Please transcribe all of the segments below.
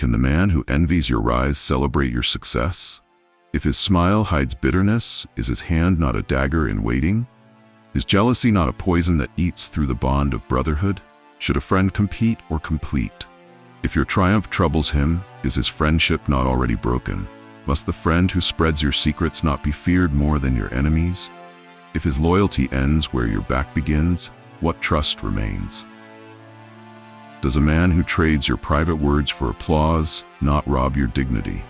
Can the man who envies your rise celebrate your success? If his smile hides bitterness, is his hand not a dagger in waiting? Is jealousy not a poison that eats through the bond of brotherhood? Should a friend compete or complete? If your triumph troubles him, is his friendship not already broken? Must the friend who spreads your secrets not be feared more than your enemies? If his loyalty ends where your back begins, what trust remains? Does a man who trades your private words for applause not rob your dignity?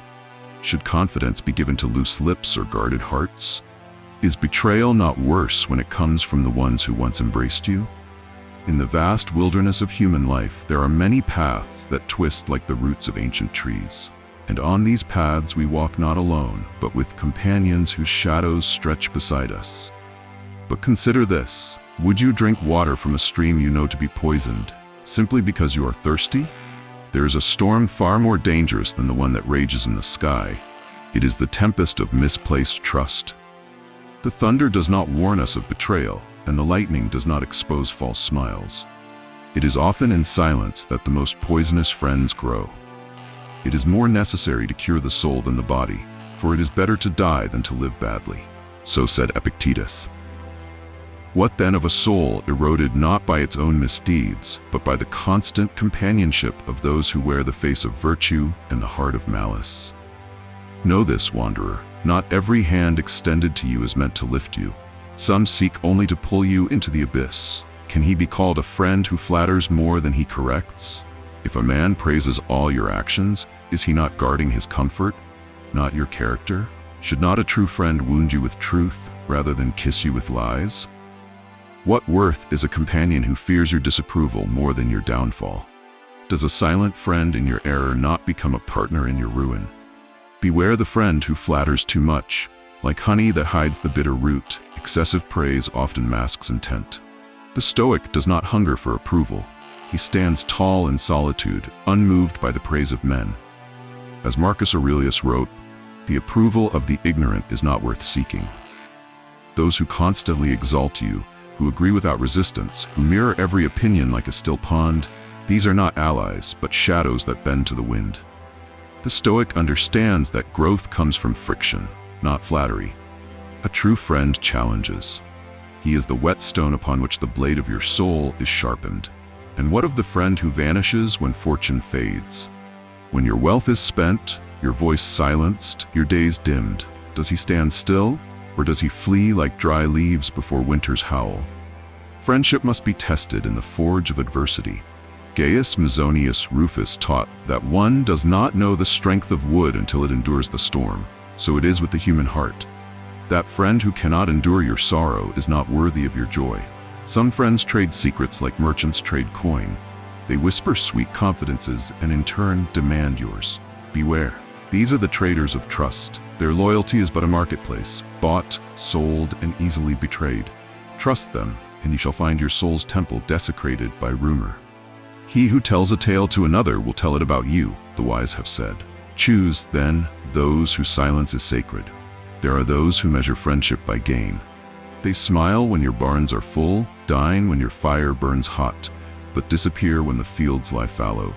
Should confidence be given to loose lips or guarded hearts? Is betrayal not worse when it comes from the ones who once embraced you? In the vast wilderness of human life, there are many paths that twist like the roots of ancient trees. And on these paths we walk not alone, but with companions whose shadows stretch beside us. But consider this: would you drink water from a stream you know to be poisoned, simply because you are thirsty? There is a storm far more dangerous than the one that rages in the sky. It is the tempest of misplaced trust. The thunder does not warn us of betrayal, and the lightning does not expose false smiles. It is often in silence that the most poisonous friends grow. It is more necessary to cure the soul than the body, for it is better to die than to live badly. So said Epictetus. What then of a soul eroded not by its own misdeeds, but by the constant companionship of those who wear the face of virtue and the heart of malice? Know this, wanderer, not every hand extended to you is meant to lift you. Some seek only to pull you into the abyss. Can he be called a friend who flatters more than he corrects? If a man praises all your actions, is he not guarding his comfort, not your character? Should not a true friend wound you with truth rather than kiss you with lies? What worth is a companion who fears your disapproval more than your downfall? Does a silent friend in your error not become a partner in your ruin? Beware the friend who flatters too much. Like honey that hides the bitter root, excessive praise often masks intent. The Stoic does not hunger for approval. He stands tall in solitude, unmoved by the praise of men. As Marcus Aurelius wrote, "The approval of the ignorant is not worth seeking." Those who constantly exalt you, who agree without resistance, who mirror every opinion like a still pond, these are not allies, but shadows that bend to the wind. The Stoic understands that growth comes from friction, not flattery. A true friend challenges. He is the whetstone upon which the blade of your soul is sharpened. And what of the friend who vanishes when fortune fades? When your wealth is spent, your voice silenced, your days dimmed, does he stand still, or does he flee like dry leaves before winter's howl? Friendship must be tested in the forge of adversity. Gaius Mazonius Rufus taught that one does not know the strength of wood until it endures the storm. So it is with the human heart. That friend who cannot endure your sorrow is not worthy of your joy. Some friends trade secrets like merchants trade coin. They whisper sweet confidences and in turn demand yours. Beware. These are the traders of trust. Their loyalty is but a marketplace, bought, sold, and easily betrayed. Trust them, and you shall find your soul's temple desecrated by rumor. He who tells a tale to another will tell it about you, the wise have said. Choose, then, those whose silence is sacred. There are those who measure friendship by gain. They smile when your barns are full, dine when your fire burns hot, but disappear when the fields lie fallow.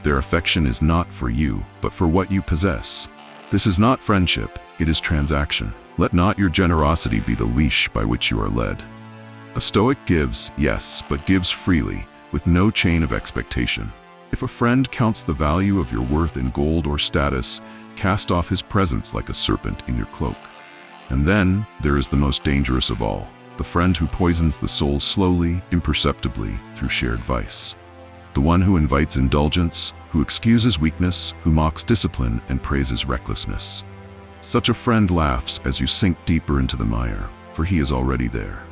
Their affection is not for you, but for what you possess. This is not friendship, it is transaction. Let not your generosity be the leash by which you are led. A Stoic gives, yes, but gives freely, with no chain of expectation. If a friend counts the value of your worth in gold or status, cast off his presence like a serpent in your cloak. And then, there is the most dangerous of all, the friend who poisons the soul slowly, imperceptibly, through shared vice. The one who invites indulgence, who excuses weakness, who mocks discipline and praises recklessness. Such a friend laughs as you sink deeper into the mire, for he is already there.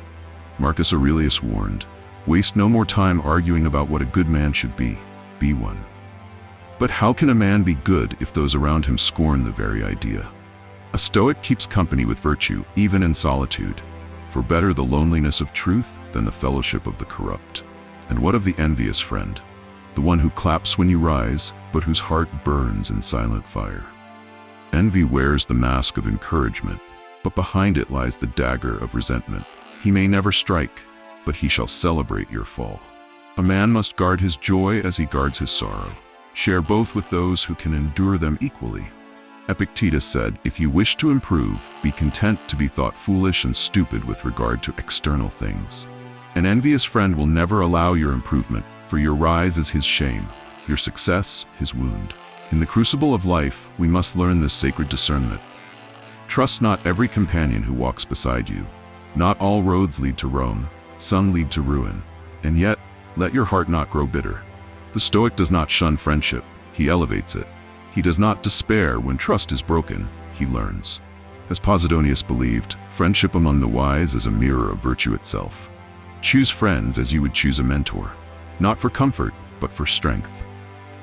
Marcus Aurelius warned, "Waste no more time arguing about what a good man should be. Be one." But how can a man be good if those around him scorn the very idea? A Stoic keeps company with virtue, even in solitude, for better the loneliness of truth than the fellowship of the corrupt. And what of the envious friend? The one who claps when you rise, but whose heart burns in silent fire. Envy wears the mask of encouragement, but behind it lies the dagger of resentment. He may never strike, but he shall celebrate your fall. A man must guard his joy as he guards his sorrow. Share both with those who can endure them equally. Epictetus said, "If you wish to improve, be content to be thought foolish and stupid with regard to external things." An envious friend will never allow your improvement, for your rise is his shame, your success his wound. In the crucible of life, we must learn this sacred discernment. Trust not every companion who walks beside you. Not all roads lead to Rome, some lead to ruin. And yet, let your heart not grow bitter. The Stoic does not shun friendship, he elevates it. He does not despair when trust is broken, he learns. As Posidonius believed, friendship among the wise is a mirror of virtue itself. Choose friends as you would choose a mentor, not for comfort, but for strength.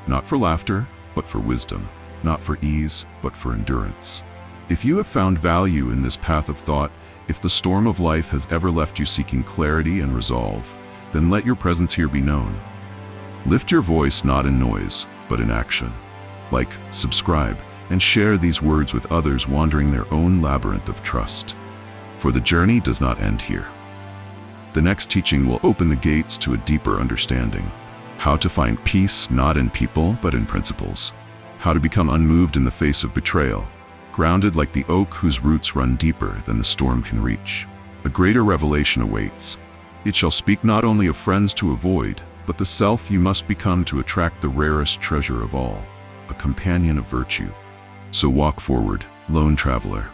Not for laughter, but for wisdom. Not for ease, but for endurance. If you have found value in this path of thought, if the storm of life has ever left you seeking clarity and resolve, then let your presence here be known. Lift your voice not in noise, but in action. Like, subscribe, and share these words with others wandering their own labyrinth of trust. For the journey does not end here. The next teaching will open the gates to a deeper understanding. How to find peace not in people, but in principles. How to become unmoved in the face of betrayal, grounded like the oak whose roots run deeper than the storm can reach. A greater revelation awaits. It shall speak not only of friends to avoid, but the self you must become to attract the rarest treasure of all, a companion of virtue. So walk forward, lone traveler.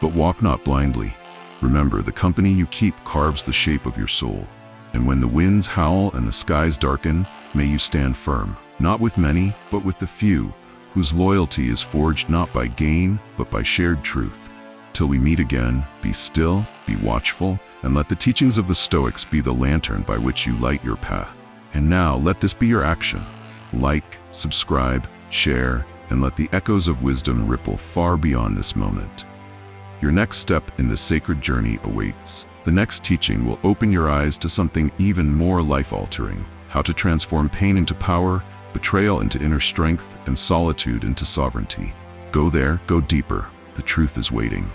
But walk not blindly. Remember, the company you keep carves the shape of your soul. And when the winds howl and the skies darken, may you stand firm, not with many, but with the few, whose loyalty is forged not by gain, but by shared truth. Till we meet again, be still, be watchful, and let the teachings of the Stoics be the lantern by which you light your path. And now, let this be your action. Like, subscribe, share, and let the echoes of wisdom ripple far beyond this moment. Your next step in this sacred journey awaits. The next teaching will open your eyes to something even more life-altering: how to transform pain into power, betrayal into inner strength, and solitude into sovereignty. Go there, go deeper. The truth is waiting.